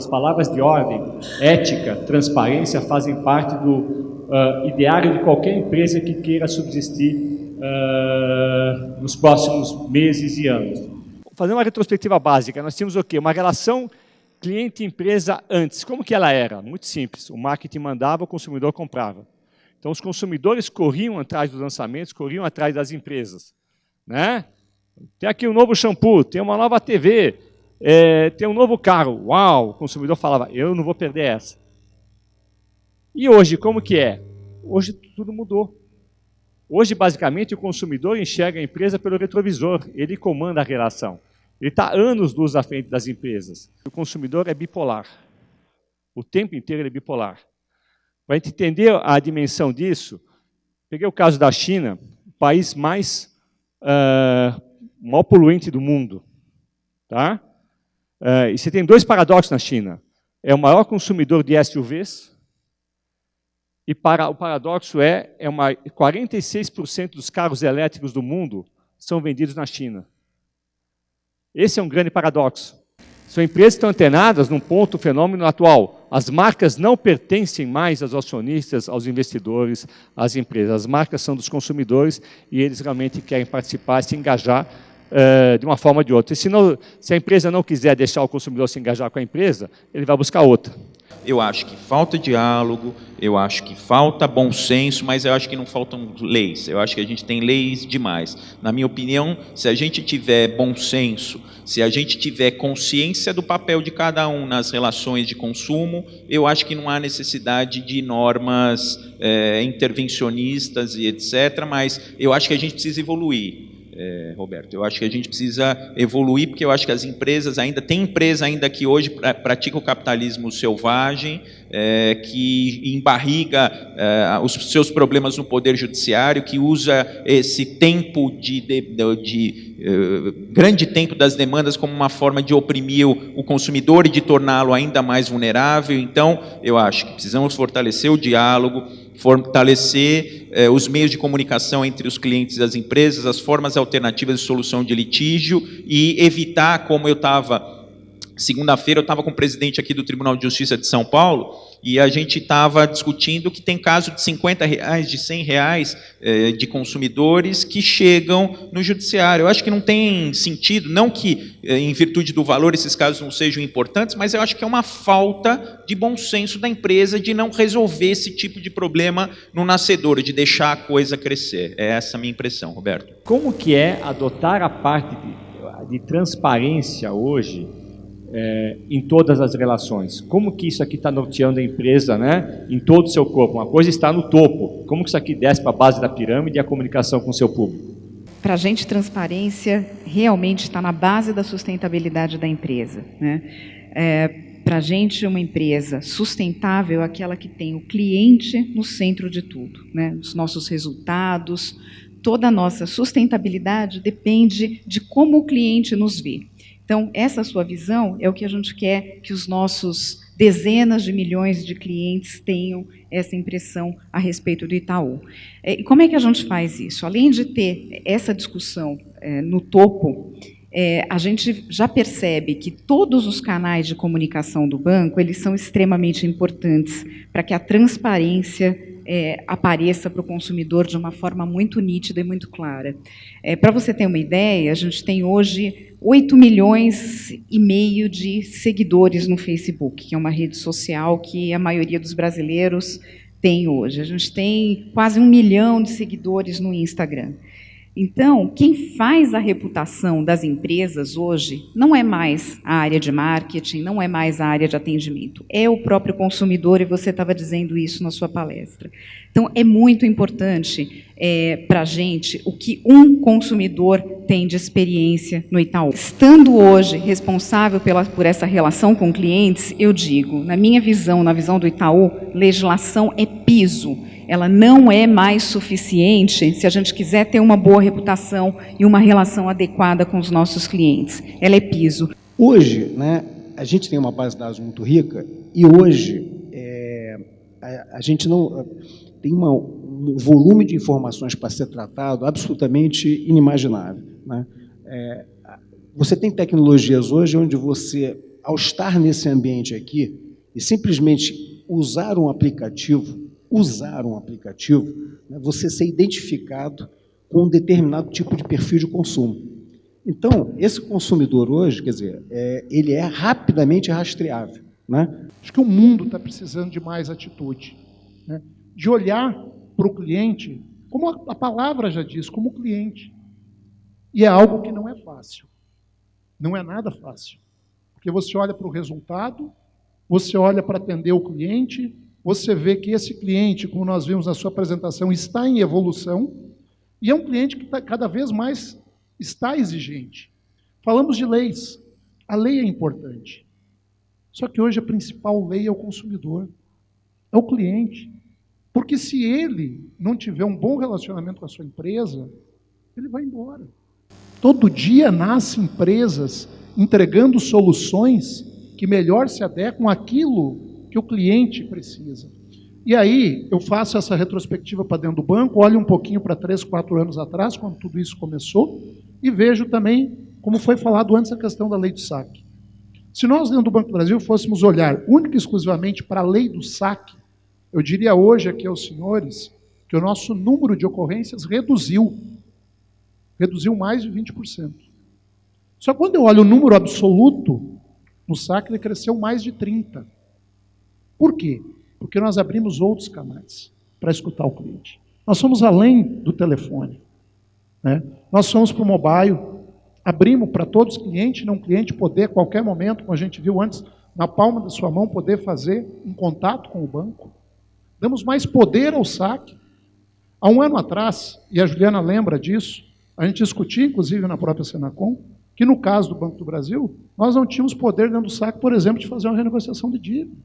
as palavras de ordem, ética, transparência, fazem parte do ideário de qualquer empresa que queira subsistir nos próximos meses e anos. Fazer uma retrospectiva básica, nós tínhamos o quê? Uma relação cliente-empresa antes. Como que ela era? Muito simples. O marketing mandava, o consumidor comprava. Então, os consumidores corriam atrás dos lançamentos, corriam atrás das empresas. Né? Tem aqui um novo shampoo, tem uma nova TV, tem um novo carro. Uau! O consumidor falava, eu não vou perder essa. E hoje, como que é? Hoje tudo mudou. Hoje, basicamente, o consumidor enxerga a empresa pelo retrovisor, ele comanda a relação. Ele está anos-luz à frente das empresas. O consumidor é bipolar. O tempo inteiro ele é bipolar. Para a gente entender a dimensão disso, peguei o caso da China, o país mais maior poluente do mundo. Tá? E você tem dois paradoxos na China. É o maior consumidor de SUVs, e o paradoxo 46% dos carros elétricos do mundo são vendidos na China. Esse é um grande paradoxo. São empresas que estão antenadas num ponto, fenômeno atual. As marcas não pertencem mais aos acionistas, aos investidores, às empresas. As marcas são dos consumidores e eles realmente querem participar, se engajar de uma forma ou de outra. E se a empresa não quiser deixar o consumidor se engajar com a empresa, ele vai buscar outra. Eu acho que falta diálogo, eu acho que falta bom senso, mas eu acho que não faltam leis. Eu acho que a gente tem leis demais. Na minha opinião, se a gente tiver bom senso, se a gente tiver consciência do papel de cada um nas relações de consumo, eu acho que não há necessidade de normas intervencionistas e etc., mas eu acho que a gente precisa evoluir. Roberto, eu acho que a gente precisa evoluir, porque eu acho que as empresas tem empresa ainda que hoje pratica o capitalismo selvagem, que embarriga os seus problemas no poder judiciário, que usa esse tempo grande tempo das demandas como uma forma de oprimir o consumidor e de torná-lo ainda mais vulnerável. Então, eu acho que precisamos fortalecer o diálogo, fortalecer os meios de comunicação entre os clientes e as empresas, as formas alternativas de solução de litígio e evitar, como eu estava... Segunda-feira eu estava com o presidente aqui do Tribunal de Justiça de São Paulo e a gente estava discutindo que tem caso de R$50, de R$100 de consumidores que chegam no judiciário. Eu acho que não tem sentido, não que em virtude do valor esses casos não sejam importantes, mas eu acho que é uma falta de bom senso da empresa de não resolver esse tipo de problema no nascedouro, de deixar a coisa crescer. É essa a minha impressão, Roberto. Como que é adotar a parte de transparência hoje em todas as relações? Como que isso aqui está norteando a empresa, né, em todo o seu corpo? Uma coisa está no topo. Como que isso aqui desce para a base da pirâmide e a comunicação com o seu público? Para a gente, transparência realmente está na base da sustentabilidade da empresa, né? Para a gente, uma empresa sustentável é aquela que tem o cliente no centro de tudo, né? Os nossos resultados, toda a nossa sustentabilidade depende de como o cliente nos vê. Então, essa sua visão é o que a gente quer que os nossos dezenas de milhões de clientes tenham essa impressão a respeito do Itaú. E como é que a gente faz isso? Além de ter essa discussão no topo, a gente já percebe que todos os canais de comunicação do banco, eles são extremamente importantes para que a transparência apareça para o consumidor de uma forma muito nítida e muito clara. Para você ter uma ideia, a gente tem hoje 8,5 milhões de seguidores no Facebook, que é uma rede social que a maioria dos brasileiros tem hoje. A gente tem quase 1 milhão de seguidores no Instagram. Então, quem faz a reputação das empresas hoje não é mais a área de marketing, não é mais a área de atendimento, é o próprio consumidor, e você estava dizendo isso na sua palestra. Então, é muito importante para a gente o que um consumidor tem de experiência no Itaú. Estando hoje responsável por essa relação com clientes, eu digo, na minha visão, na visão do Itaú, legislação é piso. Ela não é mais suficiente se a gente quiser ter uma boa reputação e uma relação adequada com os nossos clientes. Ela é piso. Hoje, né, a gente tem uma base de dados muito rica e hoje a gente não tem um volume de informações para ser tratado absolutamente inimaginável, né? Você tem tecnologias hoje onde você ao estar nesse ambiente aqui e simplesmente usar um aplicativo, né, você ser identificado com um determinado tipo de perfil de consumo. Então, esse consumidor hoje, quer dizer, ele é rapidamente rastreável, né? Acho que o mundo está precisando de mais atitude, né? De olhar para o cliente, como a palavra já diz, como cliente. E é algo que não é fácil. Não é nada fácil. Porque você olha para o resultado, você olha para atender o cliente, você vê que esse cliente, como nós vimos na sua apresentação, está em evolução, e é um cliente que cada vez mais está exigente. Falamos de leis. A lei é importante. Só que hoje a principal lei é o consumidor, é o cliente. Porque se ele não tiver um bom relacionamento com a sua empresa, ele vai embora. Todo dia nascem empresas entregando soluções que melhor se adequam àquilo que o cliente precisa. E aí, eu faço essa retrospectiva para dentro do banco, olho um pouquinho para 3, 4 anos atrás, quando tudo isso começou, e vejo também, como foi falado antes, a questão da lei do saque. Se nós, dentro do Banco do Brasil, fôssemos olhar única e exclusivamente para a lei do saque, eu diria hoje aqui aos senhores que o nosso número de ocorrências reduziu mais de 20%. Só que quando eu olho o número absoluto, no saque ele cresceu mais de 30%. Por quê? Porque nós abrimos outros canais para escutar o cliente. Nós somos além do telefone, né? Nós fomos para o mobile, abrimos para todos os clientes, não cliente poder, a qualquer momento, como a gente viu antes, na palma da sua mão, poder fazer um contato com o banco. Damos mais poder ao saque. Há um ano atrás, e a Juliana lembra disso, a gente discutia, inclusive, na própria Senacom, que no caso do Banco do Brasil, nós não tínhamos poder dentro do saque, por exemplo, de fazer uma renegociação de dívida.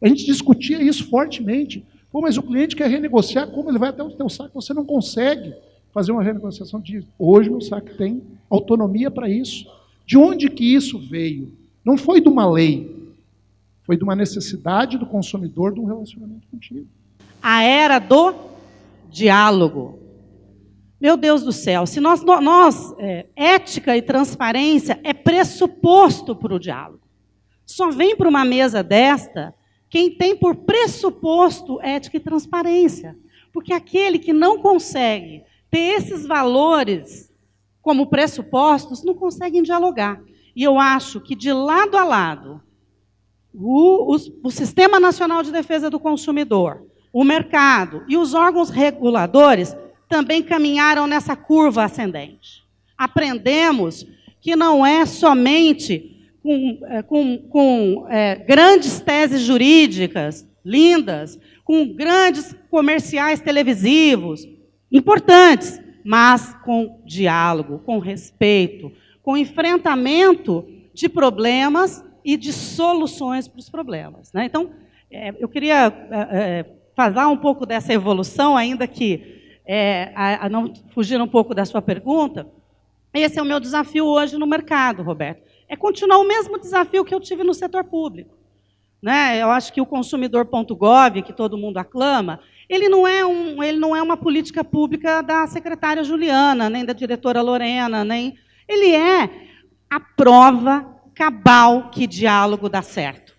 A gente discutia isso fortemente. Pô, mas o cliente quer renegociar, como ele vai até o teu saque? Você não consegue fazer uma renegociação de dívida. Hoje o saque tem autonomia para isso. De onde que isso veio? Não foi de uma lei, foi de uma necessidade do consumidor de um relacionamento contigo. A era do diálogo. Meu Deus do céu, se ética e transparência é pressuposto para o diálogo. Só vem para uma mesa desta quem tem por pressuposto ética e transparência. Porque aquele que não consegue ter esses valores como pressupostos, não consegue dialogar. E eu acho que, de lado a lado, o Sistema Nacional de Defesa do Consumidor, o mercado e os órgãos reguladores também caminharam nessa curva ascendente. Aprendemos que não é somente com grandes teses jurídicas, lindas, com grandes comerciais televisivos, importantes, mas com diálogo, com respeito, com enfrentamento de problemas e de soluções para os problemas, né? Então, eu queria falar um pouco dessa evolução, ainda que a não fugir um pouco da sua pergunta. Esse é o meu desafio hoje no mercado, Roberto. É continuar o mesmo desafio que eu tive no setor público, né? Eu acho que o consumidor.gov, que todo mundo aclama, ele não é uma política pública da secretária Juliana, nem da diretora Lorena, ele é a prova cabal que diálogo dá certo.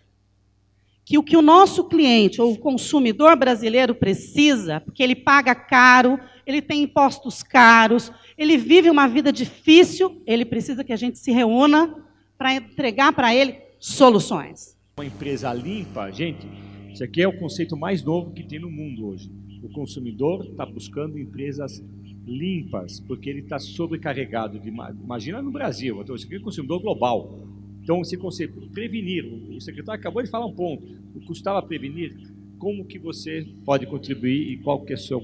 Que o que o nosso cliente ou o consumidor brasileiro precisa, porque ele paga caro, ele tem impostos caros, ele vive uma vida difícil, ele precisa que a gente se reúna para entregar para ele soluções. Uma empresa limpa, gente, isso aqui é o conceito mais novo que tem no mundo hoje. O consumidor está buscando empresas limpas, porque ele está sobrecarregado. Imagina no Brasil, então, isso aqui é um consumidor global. Então, você consegue prevenir. O secretário acabou de falar um ponto. O custava prevenir. Como que você pode contribuir e qual que é o seu...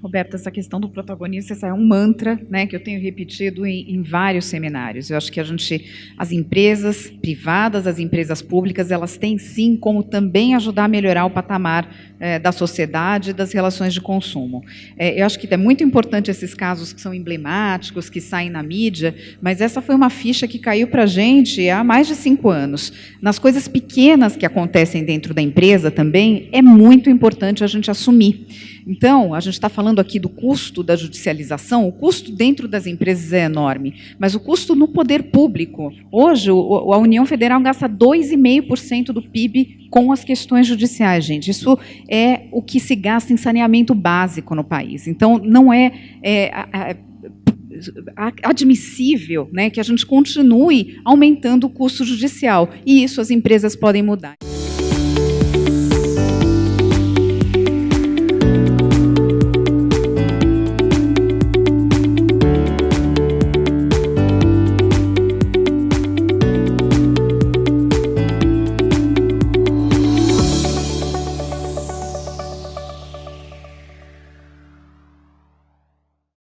Roberto, essa questão do protagonista, essa é um mantra, né, que eu tenho repetido em vários seminários. Eu acho que as empresas privadas, as empresas públicas, elas têm sim como também ajudar a melhorar o patamar da sociedade e das relações de consumo. Eu acho que é muito importante esses casos que são emblemáticos, que saem na mídia, mas essa foi uma ficha que caiu para a gente há mais de 5 anos. Nas coisas pequenas que acontecem dentro da empresa também, é muito importante a gente assumir. Então, a gente está falando aqui do custo da judicialização, o custo dentro das empresas é enorme, mas o custo no poder público. Hoje, a União Federal gasta 2,5% do PIB com as questões judiciais, gente. Isso é o que se gasta em saneamento básico no país. Então, não é admissível, né, que a gente continue aumentando o custo judicial. E isso as empresas podem mudar.